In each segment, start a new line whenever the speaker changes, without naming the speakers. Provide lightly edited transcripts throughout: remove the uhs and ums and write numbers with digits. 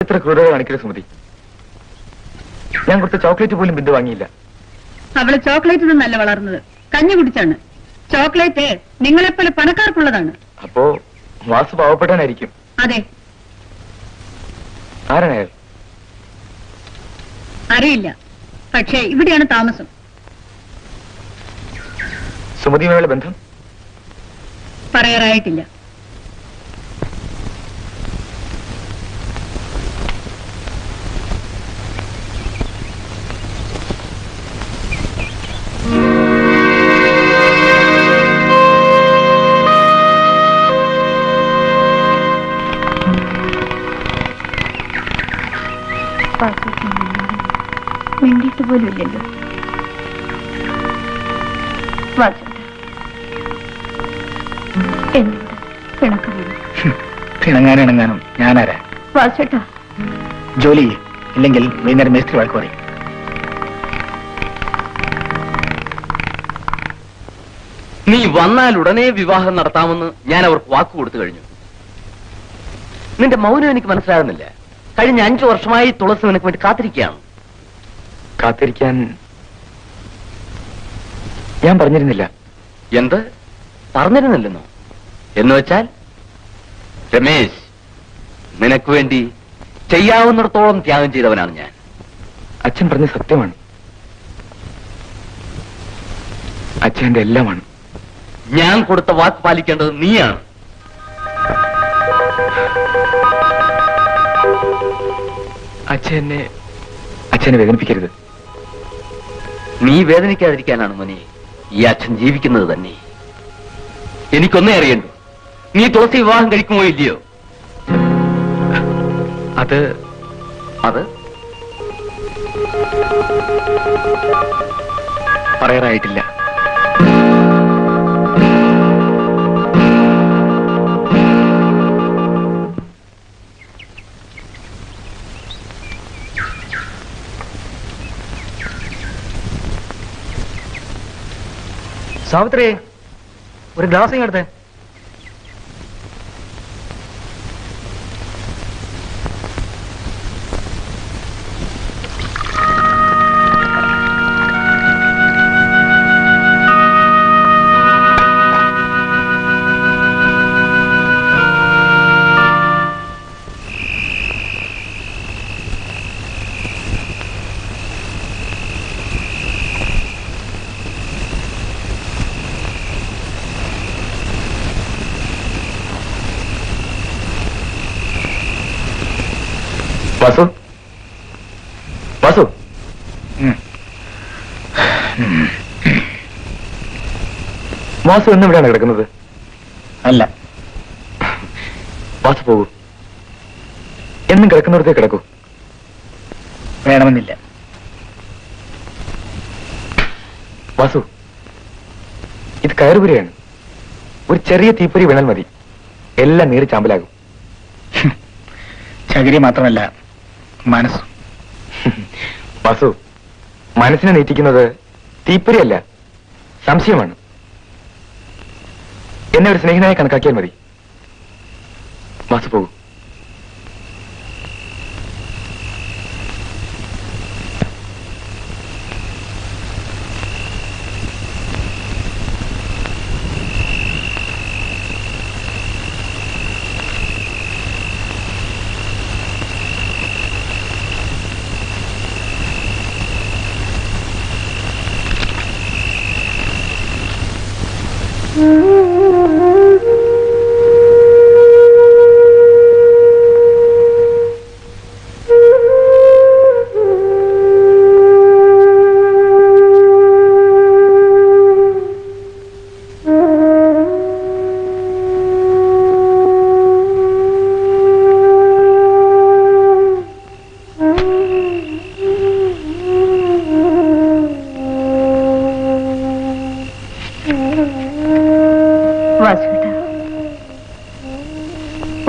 എത്ര ക്രൂരത കാണിക്കരുത് സുമതി. ഞാൻ കൊടുത്ത ചോക്ലേറ്റ് പോലും ബിന്ദു വാങ്ങിയില്ല.
അവള് ചോക്ലേറ്റ് നിന്നല്ല വളർന്നത്, കഞ്ഞി കുടിച്ചാണ്. ചോക്ലേറ്റ് നിങ്ങളെപ്പോലെ പണക്കാർക്കുള്ളതാണ്.
അപ്പോ വാസു പാവപ്പെട്ടാനായിരിക്കും.
അതെ.
ആരാണ് അയാൾ?
അറിയില്ല, പക്ഷേ ഇവിടെയാണ് താമസം.
സുമതിയുമായുള്ള ബന്ധം
പറയാറായിട്ടില്ല. മിണ്ടിയിട്ട് പോലും ഇല്ലല്ലോ. എന്നോട്
പിണങ്ങാനും ഞാനാരാ?
വാസേട്ടാ,
ജോലി ഇല്ലെങ്കിൽ വൈകുന്നേരം മേസ്ത്രി വഴക്ക് പറയും.
നീ വന്നാൽ ഉടനെ വിവാഹം നടത്താമെന്ന് ഞാൻ അവർക്ക് വാക്കു കൊടുത്തു കഴിഞ്ഞു. നിന്റെ മൗനം എനിക്ക് മനസ്സിലാകുന്നില്ല. കഴിഞ്ഞ 5 വർഷമായി തുളസി നിനക്ക് വേണ്ടി കാത്തിരിക്കുകയാണ്.
കാത്തിരിക്കാൻ ഞാൻ പറഞ്ഞിരുന്നില്ല.
എന്ത് പറഞ്ഞിരുന്നില്ലെന്നോ? എന്ന് വെച്ചാൽ രമേശ്, നിനക്ക് വേണ്ടി ചെയ്യാവുന്നിടത്തോളം ത്യാഗം ചെയ്തവനാണ് ഞാൻ.
അച്ഛൻ പറഞ്ഞ സത്യമാണ്. അച്ഛൻ്റെ എല്ലാമാണ്.
ഞാൻ കൊടുത്ത വാക്ക് പാലിക്കേണ്ടത് നീയാണ്.
അച്ഛനെ വേദനിപ്പിക്കരുത്.
നീ വേദനിക്കാതിരിക്കാനാണ് മോനെ ഈ അച്ഛൻ ജീവിക്കുന്നത് തന്നെ. എനിക്കൊന്നേ അറിയണ്ടു, നീ തുളസി വിവാഹം കഴിക്കുമോ ഇല്ലയോ?
അത് പറയാറായിട്ടില്ല.
സാവിത്രി, ഒരു ഗ്ലാസ് ഇങ്ങെടുത്തേ.
വാസു, വാസു, വാസു എന്നും ഇവിടെയാണ് കിടക്കുന്നത്?
അല്ല,
വാസു പോകൂ. എന്നും കിടക്കുന്നിടത്തേ കിടക്കൂ.
വേണമെന്നില്ല.
വാസു, ഇത് കയറുപുരയാണ്. ഒരു ചെറിയ തീപ്പൊരി വീണാൽ മതി, എല്ലാം നീറി ചാമ്പലാകും.
ചകിരി മാത്രമല്ല, മനസ്സും.
വാസു, മനസ്സിനെ നീറ്റിക്കുന്നത് തീപ്പൊരിയല്ല, സംശയമാണ്. എന്നെ ഒരു സ്നേഹിതനായി കണക്കാക്കിയാൽ മതി. വാസു പോകൂ.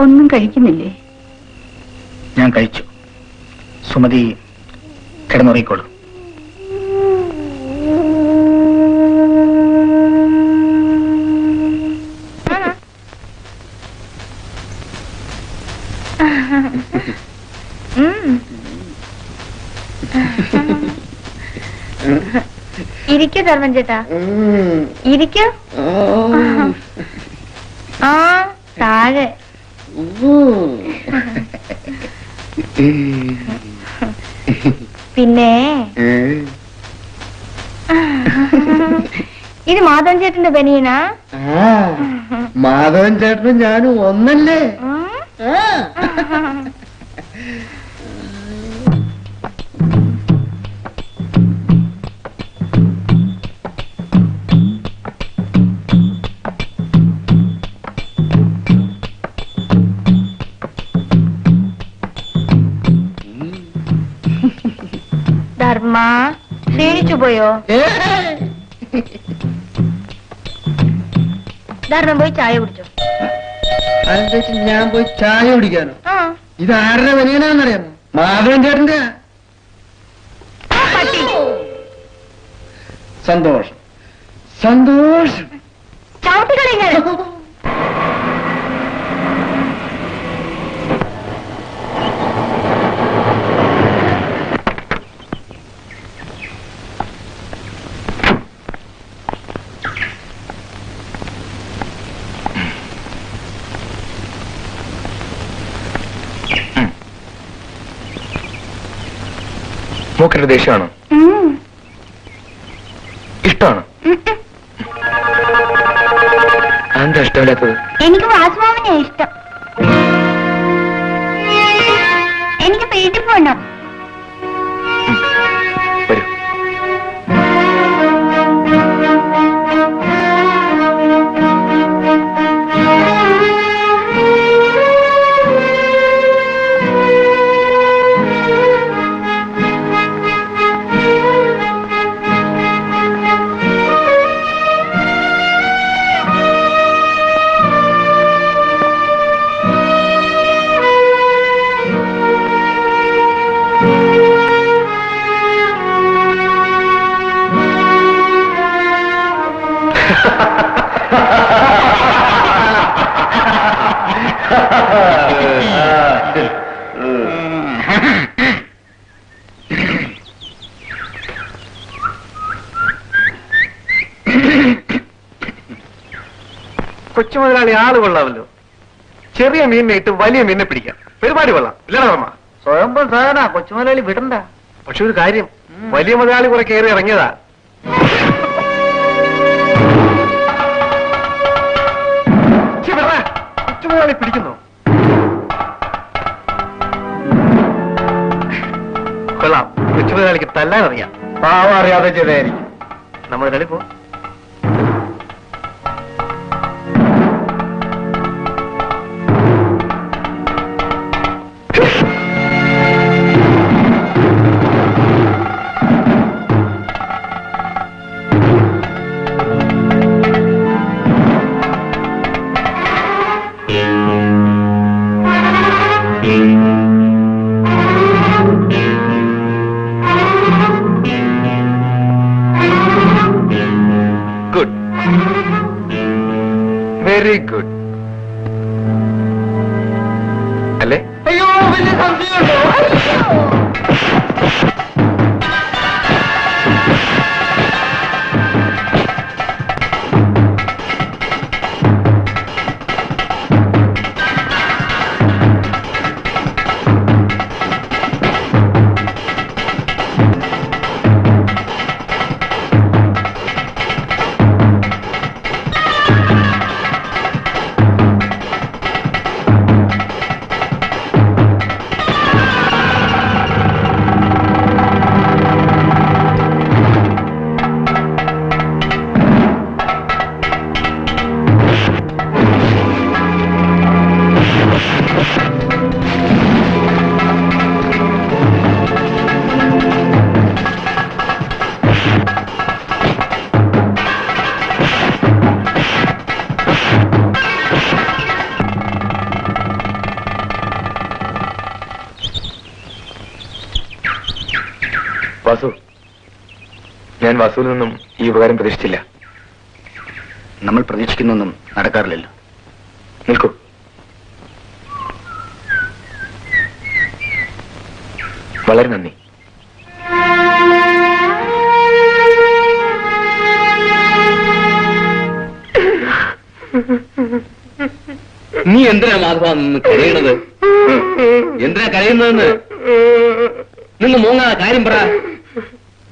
ഒന്നും കഴിക്കുന്നില്ലേ?
ഞാൻ കഴിച്ചു. സുമതി കിടന്നുറങ്ങിക്കോളൂ.
ഇരിക്കൂ ധർമ്മൻ ചേട്ടാ, ഇരിക്കൂ. ആ താഴെ. പിന്നെ ഇത് മാധവൻ ചേട്ടന്റെ ബനിയനാ?
മാധവൻ ചേട്ടനും ഞാനും ഒന്നല്ലേ?
ധർമ്മ ക്ഷീണിച്ചു പോയോ? ധർമ്മം പോയി ചായ കുടിച്ചോ.
അതിന് ഞാൻ പോയി ചായ കുടിക്കാനോ?
ആ
ഇത് ആരുടെ ബനിയനാന്നറിയാമോ? മാധവൻ ചേട്ടന്റെ.
പട്ടി.
സന്തോഷം സന്തോഷം.
ചവിട്ടികളിങ്ങനെ.
മൂക്കിന്റെ ദേഷ്യമാണോ? ഇഷ്ടമാണോ? എന്താ ഇഷ്ടമില്ലാത്തത്?
എനിക്ക് വാസുമാവിനെ ഇഷ്ടം. എനിക്ക് വീട്ടിൽ പോകണം.
വരൂ.
കൊച്ചു മുതലാളി ആള് കൊള്ളാമല്ലോ. ചെറിയ മീനിനെ ഇട്ട് വലിയ മീനിനെ പിടിക്കാം. പരിപാടി കൊള്ളാം, ഇല്ലടാ വർമ്മ?
സ്വയംഭം സാധന കൊച്ചുമുതലാളി വിടണ്ട.
പക്ഷെ ഒരു കാര്യം, വലിയ മുതലാളി കുറെ കയറി ഇറങ്ങിയതാ. കൊച്ചു മുതലാളി പിടിക്കുന്നു. കൊള്ളാം, കൊച്ചു മുതലാളിക്ക് തല്ലാൻ അറിയാം.
പാവം അറിയാതെ ചെയ്തായിരിക്കും.
നമ്മൾ കളി പോ.
Good, very good. അല്ലേ?
അയ്യോ, വലിയ സംശയമുണ്ടോ?
വാസു, ഞാൻ വാസുവിൽ നിന്നും ഈ ഉപകാരം പ്രതീക്ഷിച്ചില്ല.
നമ്മൾ പ്രതീക്ഷിക്കുന്നൊന്നും നടക്കാറില്ലല്ലോ.
നിൽക്കൂ. വളരെ നന്ദി.
നീ എന്തിനാ മാധവ നിന്ന് കരയണത്? എന്തിനാ കരയുന്നതെന്ന് നിന്ന് മൂങ്ങാ കാര്യം പറ.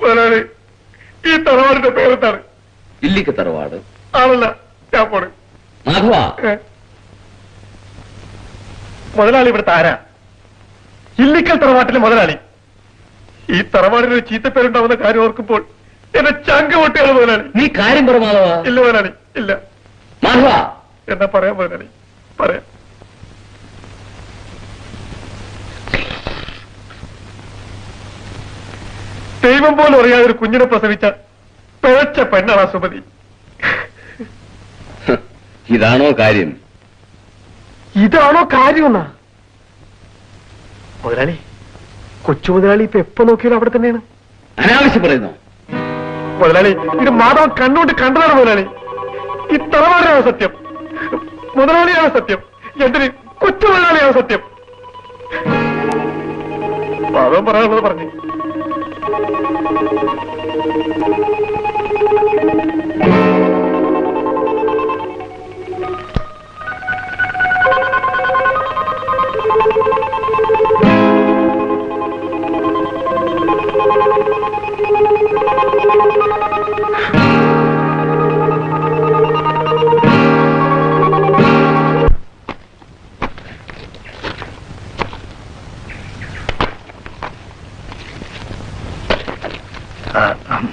മുതലാളി, ഈ തറവാടിന്റെ പേരെന്താണ്?
ഇല്ലിക്ക് തറവാട്
ആണല്ല, ഞാൻ പോണ്.
മാധവ.
മുതലാളി ഇവിടുത്തെ ആരാ? ഇല്ലിക്കൽ തറവാട്ടിലെ മുതലാളി. ഈ തറവാടിന് ഒരു ചീത്തപ്പേരുണ്ടാവുന്ന കാര്യം ഓർക്കുമ്പോൾ എന്നെ ചങ്ക് പൊട്ടിയാണ് മുതലാളി.
നീ കാര്യം പറ മാധവ.
ഇല്ല മുതലാളി, ഇല്ല.
മാധവ
എന്നാ പറയാം മുതലാളി, പറയാം. ദൈവം പോലും അറിയാതെ ഒരു കുഞ്ഞിനെ പ്രസവിച്ച പിഴച്ച പെണ്ണാണ് ആ സുമതി.
ഇതാണോ കാര്യം?
ഇതാണോ കാര്യമെന്നാ? മുതലാളി, കൊച്ചു മുതലാളി ഇപ്പൊ എപ്പോ നോക്കിയാലും അവിടെ തന്നെയാണ്.
അനാവശ്യം പറയുന്നു.
മുതലാളി, ഇത് മാധവൻ കണ്ണുകൊണ്ട് കണ്ടതാണ് മുതലാളി. ഈ തറവാടിനാണ് സത്യം, മുതലാളിയാണ് സത്യം, എന്തിന് കൊച്ചു മുതലാളിയാണ് സത്യം. മാധവൻ പറയാനുള്ളത് പറഞ്ഞു.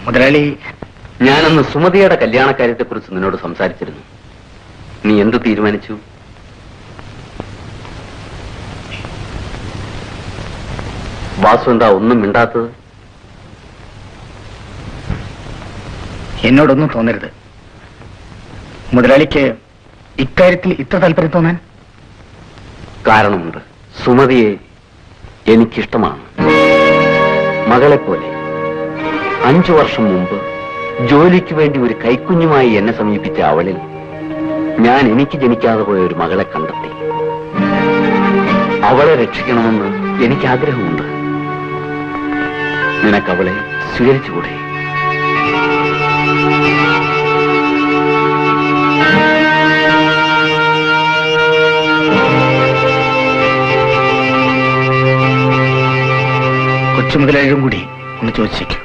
മുതലാളി,
ഞാനന്ന് സുമതിയുടെ കല്യാണക്കാര്യത്തെ കുറിച്ച് നിന്നോട് സംസാരിച്ചിരുന്നു. നീ എന്ത് തീരുമാനിച്ചു? വാസു എന്താ ഒന്നും മിണ്ടാത്തത്?
എന്നോടൊന്നും തോന്നരുത്. മുതലാളിക്ക് ഇക്കാര്യത്തിൽ ഇത്ര താല്പര്യം തോന്നാൻ
കാരണമുണ്ട്. സുമതിയെ എനിക്കിഷ്ടമാണ്, മകളെപ്പോലെ. 5 വർഷം മുമ്പ് ജോലിക്ക് വേണ്ടി ഒരു കൈക്കുഞ്ഞുമായി എന്നെ സമീപിച്ച അവളിൽ ഞാൻ എനിക്ക് ജനിക്കാതെ പോയ ഒരു മകളെ കണ്ടെത്തി. അവളെ രക്ഷിക്കണമെന്ന് എനിക്ക് ആഗ്രഹമുണ്ട്. നിനക്കവളെ സ്വീകരിച്ചുകൂടെ?
കൊച്ചു മുതലാളിയും കൂടി ഒന്ന് ചോദിച്ചേക്കും.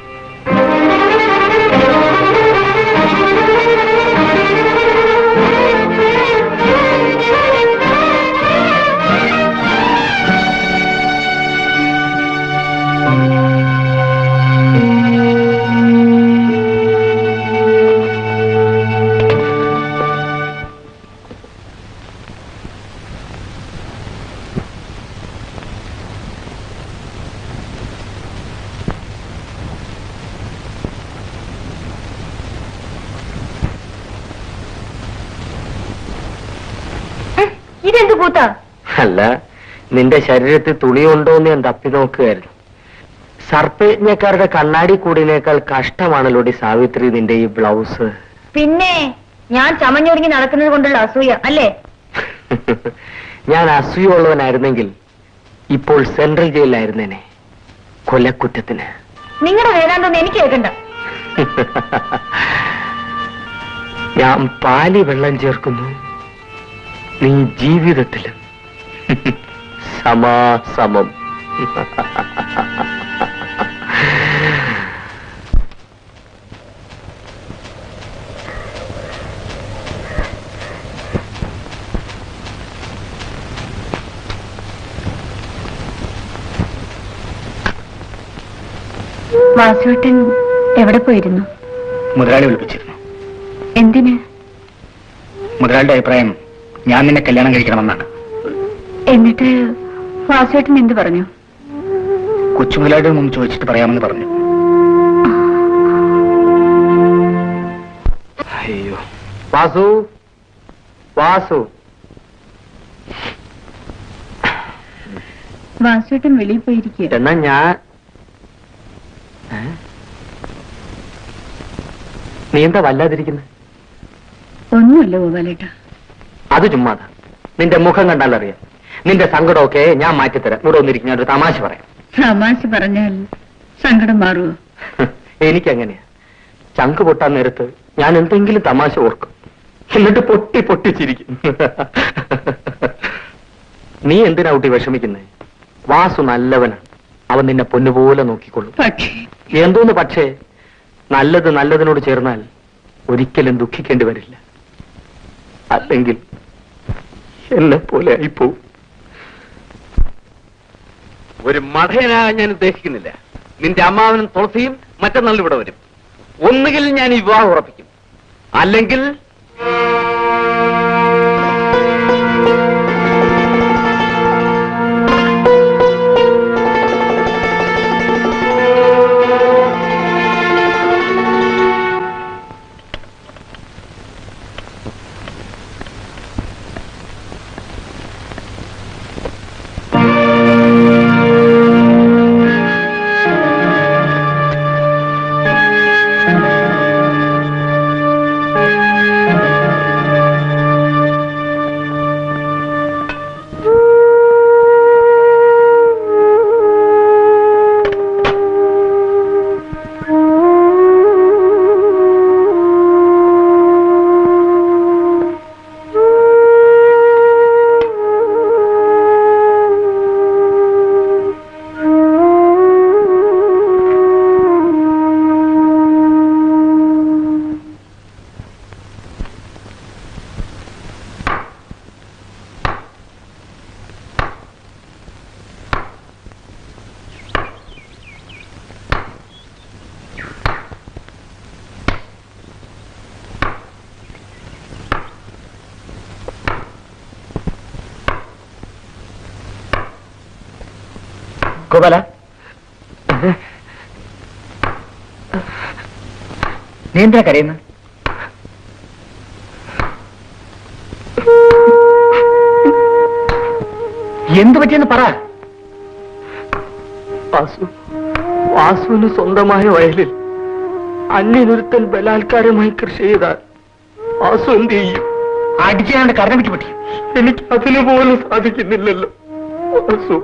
ഇതെന്ത് കൂത്താ?
അല്ല, നിന്റെ ശരീരത്തിൽ തുണിയുണ്ടോന്ന് ഞാൻ തപ്പി നോക്കുകയായിരുന്നു. സർപ്പയജ്ഞക്കാരുടെ കണ്ണാടി കൂടിനേക്കാൾ കഷ്ടമാണല്ലോടി സാവിത്രി നിന്റെ ഈ ബ്ലൗസ്.
പിന്നെ ഞാൻ ചമഞ്ഞൊരുങ്ങി നടക്കുന്നത് കൊണ്ടുള്ള അസൂയ അല്ലേ?
ഞാൻ അസൂയുള്ളവനായിരുന്നെങ്കിൽ ഇപ്പോൾ സെൻട്രൽ ജയിലിലായിരുന്നേനെ, കൊലക്കുറ്റത്തിന്.
നിങ്ങളുടെ വേദാന്തം എനിക്ക് കേൾക്കണ്ട.
ഞാൻ പാലി വെള്ളം ചേർക്കുന്നു, നീ ജീവിതത്തിലും സമാസമം.
വാസുവേട്ടൻ എവിടെ പോയിരുന്നു?
മുതലാളി വിളിപ്പിച്ചിരുന്നു.
എന്തിന്?
മുതലാളിയുടെ അഭിപ്രായം ഞാൻ നിന്നെ കല്യാണം കഴിക്കണമെന്നാണ്.
എന്നിട്ട് വാസുവേട്ടൻ എന്ത് പറഞ്ഞു?
കൊച്ചു മുതലാളിയുടെ മുമ്പ് ചോദിച്ചിട്ട് പറയാമെന്ന് പറഞ്ഞു.
അയ്യോ, വാസു, വാസു.
വാസുവേട്ടൻ വെളിയിൽ പോയിരിക്കുക.
എന്നാ ഞാൻ നീ എന്താ വല്ലാതിരിക്കുന്നത്?
ഒന്നുമില്ല ഗോപാലേട്ട.
അത് ചുമ്മാതാ, നിന്റെ മുഖം കണ്ടാലറിയാം. നിന്റെ സങ്കടമൊക്കെ ഞാൻ മാറ്റിത്തരാം. ഇവിടെ ഒന്നിരിക്കും, ഞാനൊരു തമാശ പറയാം.
തമാശ പറഞ്ഞാൽ സങ്കടം മാറുമോ?
എനിക്കങ്ങനെയാ. ചങ്ക് പൊട്ടാൻ നേരത്ത് ഞാൻ എന്തെങ്കിലും തമാശ ഓർക്കും, എന്നിട്ട് പൊട്ടി പൊട്ടി ചിരിക്കും. നീ എന്തിനാ കുട്ടി വിഷമിക്കുന്നേ? വാസു നല്ലവനാണ്, അവൻ നിന്നെ പൊന്നുപോലെ നോക്കിക്കൊള്ളും.
പക്ഷേ
എന്തോന്ന് പക്ഷേ? നല്ലത് നല്ലതിനോട് ചേർന്നാൽ ഒരിക്കലും ദുഃഖിക്കേണ്ടി വരില്ല. അല്ലെങ്കിൽ എന്നെ പോലെ ആയിപ്പോവും.
ഒരു മഠയനാകാൻ ഞാൻ ഉദ്ദേശിക്കുന്നില്ല. നിന്റെ അമ്മാവനും തുളസിയും മറ്റന്നാൾ ഇവിടെ വരും. ഒന്നുകിൽ ഞാൻ ഈ വിവാഹം ഉറപ്പിക്കും, അല്ലെങ്കിൽ
ഗോപാല, നീ എന്തിനാ കരയുന്ന? എന്തു പറ്റിയെന്ന് പറ.
വാസുവിന് സ്വന്തമായ വയലിൽ അന്യനൊരുത്തൻ ബലാത്കാരമായി കൃഷി ചെയ്താൽ വാസു എന്ത് ചെയ്യും?
അടിച്ചാണ്ട് കരണം വിട്ടു പറ്റി.
എനിക്ക് അതിന് പോലും സാധിക്കുന്നില്ലല്ലോ വാസു.